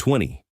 20.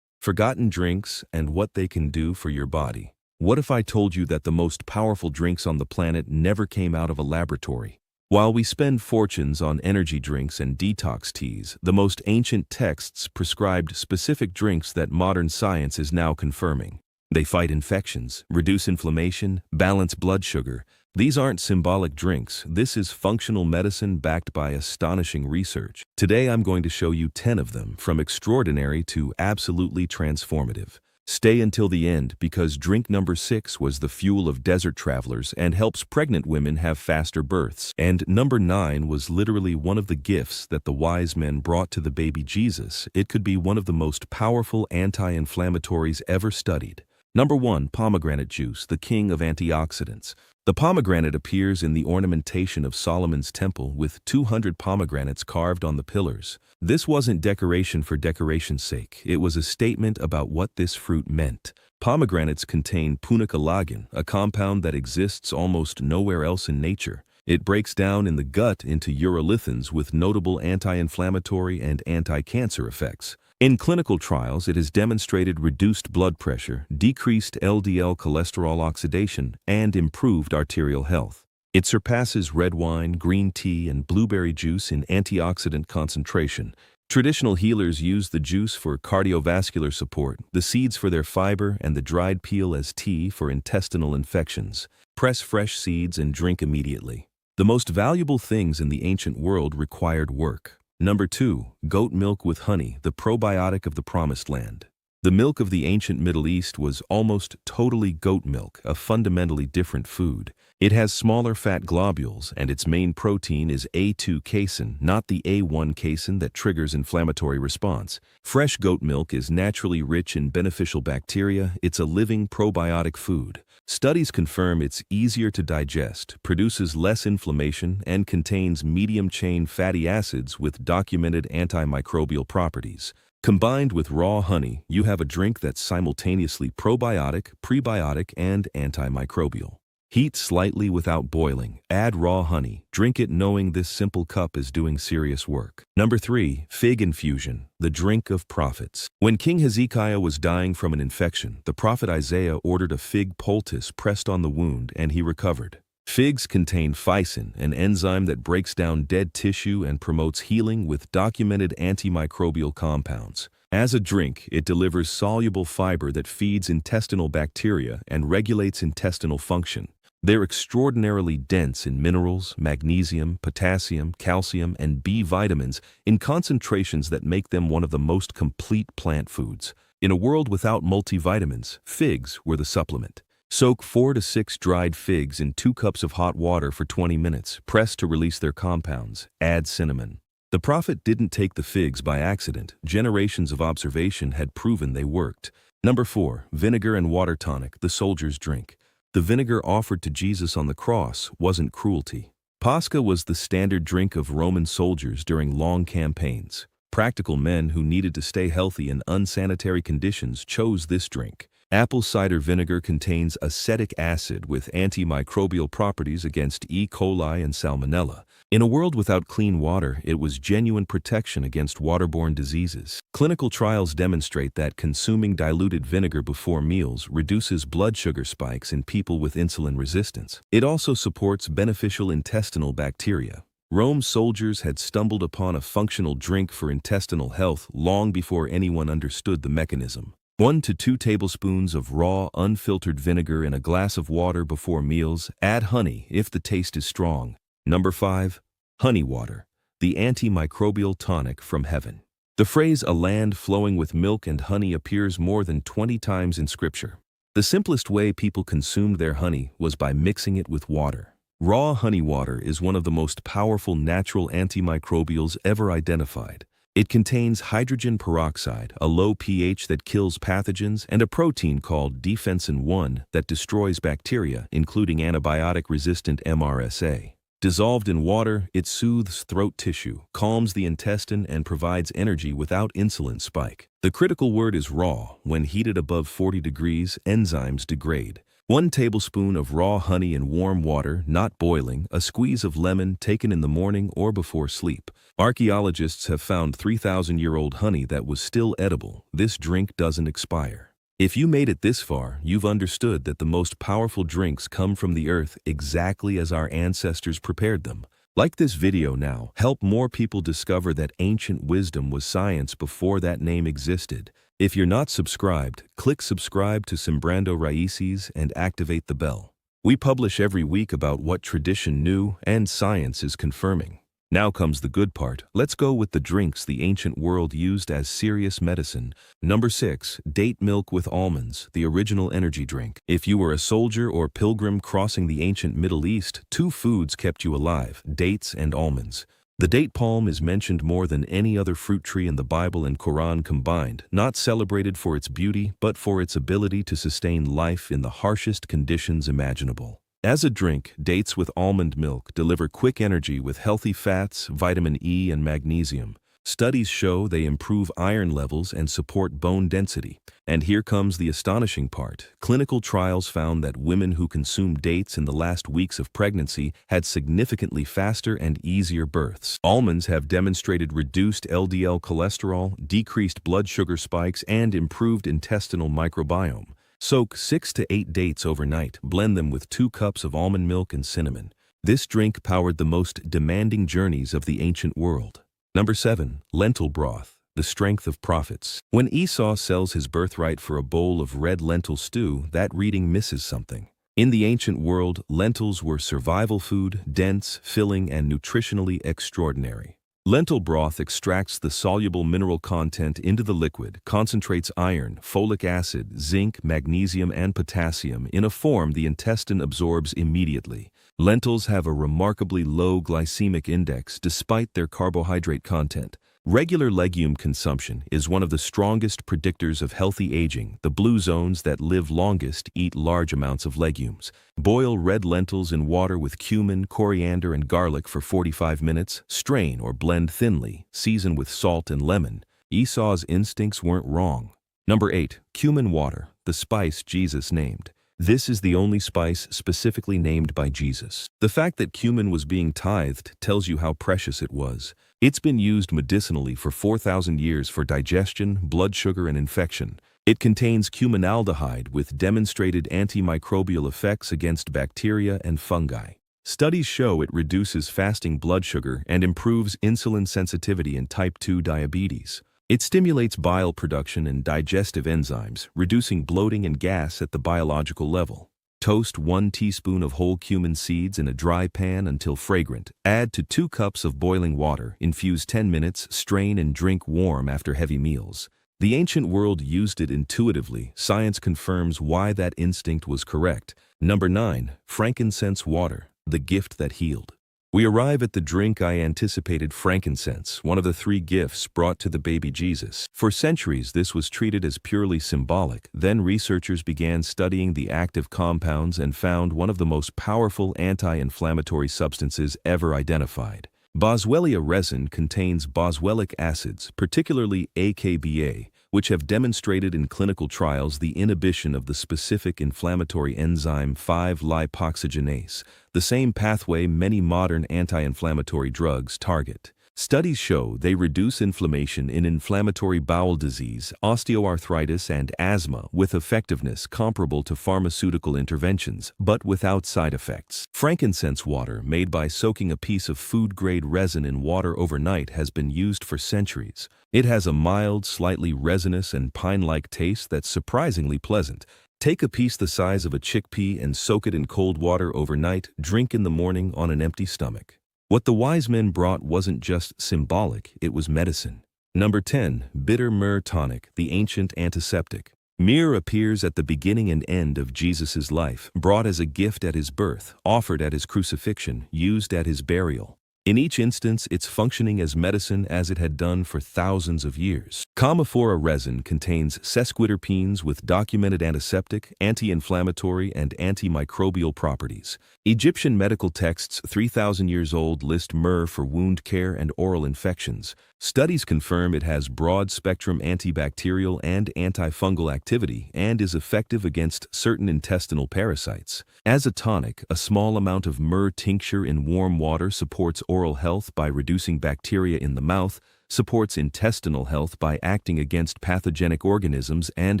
Forgotten drinks and what they can do for your body. What if I told you that the most powerful drinks on the planet never came out of a laboratory? While we spend fortunes on energy drinks and detox teas, the most ancient texts prescribed specific drinks that modern science is now confirming. They fight infections, reduce inflammation, balance blood sugar. These aren't symbolic drinks. This is functional medicine backed by astonishing research. Today I'm going to show you 10 of them, from extraordinary to absolutely transformative. Stay until the end because drink number 6 was the fuel of desert travelers and helps pregnant women have faster births. And number 9 was literally one of the gifts that the wise men brought to the baby Jesus. It could be one of the most powerful anti-inflammatories ever studied. Number 1, pomegranate juice, the king of antioxidants. The pomegranate appears in the ornamentation of Solomon's temple with 200 pomegranates carved on the pillars. This wasn't decoration for decoration's sake. It was a statement about what this fruit meant. Pomegranates contain punicalagin, a compound that exists almost nowhere else in nature. It breaks down in the gut into urolithins with notable anti-inflammatory and anti-cancer effects. In clinical trials, it has demonstrated reduced blood pressure, decreased LDL cholesterol oxidation, and improved arterial health. It surpasses red wine, green tea, and blueberry juice in antioxidant concentration. Traditional healers use the juice for cardiovascular support, the seeds for their fiber, and the dried peel as tea for intestinal infections. Press fresh seeds and drink immediately. The most valuable things in the ancient world required work. Number 2, goat milk with honey, the probiotic of the Promised Land. The milk of the ancient Middle East was almost totally goat milk, a fundamentally different food. It has smaller fat globules, and its main protein is A2 casein, not the A1 casein that triggers inflammatory response. Fresh goat milk is naturally rich in beneficial bacteria. It's a living probiotic food. Studies confirm it's easier to digest, produces less inflammation, and contains medium-chain fatty acids with documented antimicrobial properties. Combined with raw honey, you have a drink that's simultaneously probiotic, prebiotic, and antimicrobial. Heat slightly without boiling. Add raw honey. Drink it knowing this simple cup is doing serious work. Number 3, fig infusion, the drink of prophets. When King Hezekiah was dying from an infection, the prophet Isaiah ordered a fig poultice pressed on the wound, and he recovered. Figs contain phycin, an enzyme that breaks down dead tissue and promotes healing with documented antimicrobial compounds. As a drink, it delivers soluble fiber that feeds intestinal bacteria and regulates intestinal function. They're extraordinarily dense in minerals, magnesium, potassium, calcium, and B vitamins in concentrations that make them one of the most complete plant foods. In a world without multivitamins, figs were the supplement. Soak 4 to 6 dried figs in 2 cups of hot water for 20 minutes. Press to release their compounds. Add cinnamon. The prophet didn't take the figs by accident. Generations of observation had proven they worked. Number 4, vinegar and water tonic, the soldier's drink. The vinegar offered to Jesus on the cross wasn't cruelty. Pascha was the standard drink of Roman soldiers during long campaigns. Practical men who needed to stay healthy in unsanitary conditions chose this drink. Apple cider vinegar contains acetic acid with antimicrobial properties against E. coli and salmonella. In a world without clean water, it was genuine protection against waterborne diseases. Clinical trials demonstrate that consuming diluted vinegar before meals reduces blood sugar spikes in people with insulin resistance. It also supports beneficial intestinal bacteria. Rome's soldiers had stumbled upon a functional drink for intestinal health long before anyone understood the mechanism. 1 to 2 tablespoons of raw, unfiltered vinegar in a glass of water before meals. Add honey if the taste is strong. Number 5, honey water, the antimicrobial tonic from heaven. The phrase "a land flowing with milk and honey" appears more than 20 times in Scripture. The simplest way people consumed their honey was by mixing it with water. Raw honey water is one of the most powerful natural antimicrobials ever identified. It contains hydrogen peroxide, a low pH that kills pathogens, and a protein called defensin-1 that destroys bacteria, including antibiotic-resistant MRSA. Dissolved in water, it soothes throat tissue, calms the intestine, and provides energy without insulin spike. The critical word is raw. When heated above 40 degrees, enzymes degrade. 1 tablespoon of raw honey in warm water, not boiling, a squeeze of lemon taken in the morning or before sleep. Archaeologists have found 3,000-year-old honey that was still edible. This drink doesn't expire. If you made it this far, you've understood that the most powerful drinks come from the earth exactly as our ancestors prepared them. Like this video now, help more people discover that ancient wisdom was science before that name existed. If you're not subscribed, click subscribe to Sembrando Raíces and activate the bell. We publish every week about what tradition knew and science is confirming. Now comes the good part. Let's go with the drinks the ancient world used as serious medicine. Number 6. Date milk with almonds, the original energy drink. If you were a soldier or pilgrim crossing the ancient Middle East, 2 foods kept you alive: dates and almonds. The date palm is mentioned more than any other fruit tree in the Bible and Quran combined, not celebrated for its beauty, but for its ability to sustain life in the harshest conditions imaginable. As a drink, dates with almond milk deliver quick energy with healthy fats, vitamin E, and magnesium. Studies show they improve iron levels and support bone density. And here comes the astonishing part. Clinical trials found that women who consumed dates in the last weeks of pregnancy had significantly faster and easier births. Almonds have demonstrated reduced LDL cholesterol, decreased blood sugar spikes, and improved intestinal microbiome. Soak 6 to 8 dates overnight. Blend them with 2 cups of almond milk and cinnamon. This drink powered the most demanding journeys of the ancient world. Number 7. Lentil broth, the strength of prophets. When Esau sells his birthright for a bowl of red lentil stew, that reading misses something. In the ancient world, lentils were survival food, dense, filling, and nutritionally extraordinary. Lentil broth extracts the soluble mineral content into the liquid, concentrates iron, folic acid, zinc, magnesium, and potassium in a form the intestine absorbs immediately. Lentils have a remarkably low glycemic index despite their carbohydrate content. Regular legume consumption is one of the strongest predictors of healthy aging. The blue zones that live longest eat large amounts of legumes. Boil red lentils in water with cumin, coriander, and garlic for 45 minutes. Strain or blend thinly. Season with salt and lemon. Esau's instincts weren't wrong. Number 8. Cumin water, the spice Jesus named. This is the only spice specifically named by Jesus. The fact that cumin was being tithed tells you how precious it was. It's been used medicinally for 4,000 years for digestion, blood sugar, and infection. It contains cuminaldehyde with demonstrated antimicrobial effects against bacteria and fungi. Studies show it reduces fasting blood sugar and improves insulin sensitivity in type 2 diabetes. It stimulates bile production and digestive enzymes, reducing bloating and gas at the biological level. Toast 1 teaspoon of whole cumin seeds in a dry pan until fragrant. Add to 2 cups of boiling water. Infuse 10 minutes, strain and drink warm after heavy meals. The ancient world used it intuitively. Science confirms why that instinct was correct. Number 9. Frankincense water, the gift that healed. We arrive at the drink I anticipated: frankincense, one of the 3 gifts brought to the baby Jesus. For centuries, this was treated as purely symbolic. Then researchers began studying the active compounds and found one of the most powerful anti-inflammatory substances ever identified. Boswellia resin contains boswellic acids, particularly AKBA, which have demonstrated in clinical trials the inhibition of the specific inflammatory enzyme 5-lipoxygenase, the same pathway many modern anti-inflammatory drugs target. Studies show they reduce inflammation in inflammatory bowel disease, osteoarthritis, and asthma with effectiveness comparable to pharmaceutical interventions, but without side effects. Frankincense water, made by soaking a piece of food-grade resin in water overnight, has been used for centuries. It has a mild, slightly resinous and pine-like taste that's surprisingly pleasant. Take a piece the size of a chickpea and soak it in cold water overnight. Drink in the morning on an empty stomach. What the wise men brought wasn't just symbolic, it was medicine. Number 10. Bitter myrrh tonic, the ancient antiseptic. Myrrh appears at the beginning and end of Jesus' life, brought as a gift at his birth, offered at his crucifixion, used at his burial. In each instance, it's functioning as medicine as it had done for thousands of years. Commiphora resin contains sesquiterpenes with documented antiseptic, anti-inflammatory, and antimicrobial properties. Egyptian medical texts 3,000 years old list myrrh for wound care and oral infections. Studies confirm it has broad-spectrum antibacterial and antifungal activity and is effective against certain intestinal parasites. As a tonic, a small amount of myrrh tincture in warm water supports oral health by reducing bacteria in the mouth, supports intestinal health by acting against pathogenic organisms, and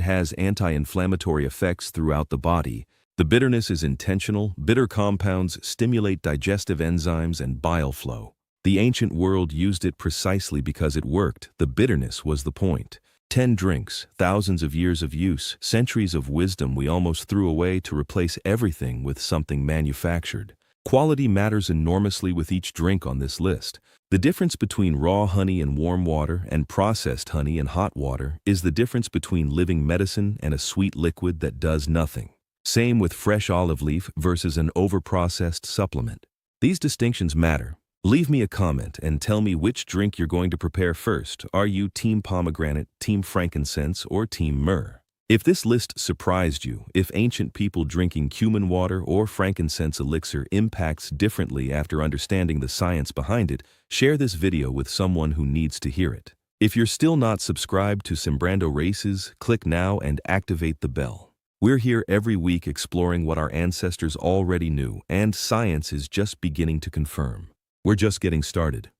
has anti-inflammatory effects throughout the body. The bitterness is intentional. Bitter compounds stimulate digestive enzymes and bile flow. The ancient world used it precisely because it worked. The bitterness was the point. 10 drinks, thousands of years of use, centuries of wisdom we almost threw away to replace everything with something manufactured. Quality matters enormously with each drink on this list. The difference between raw honey and warm water and processed honey and hot water is the difference between living medicine and a sweet liquid that does nothing. Same with fresh olive leaf versus an overprocessed supplement. These distinctions matter. Leave me a comment and tell me which drink you're going to prepare first. Are you Team Pomegranate, Team Frankincense, or Team Myrrh? If this list surprised you, if ancient people drinking cumin water or frankincense elixir impacts differently after understanding the science behind it, share this video with someone who needs to hear it. If you're still not subscribed to Sembrando Races, click now and activate the bell. We're here every week exploring what our ancestors already knew, and science is just beginning to confirm. We're just getting started.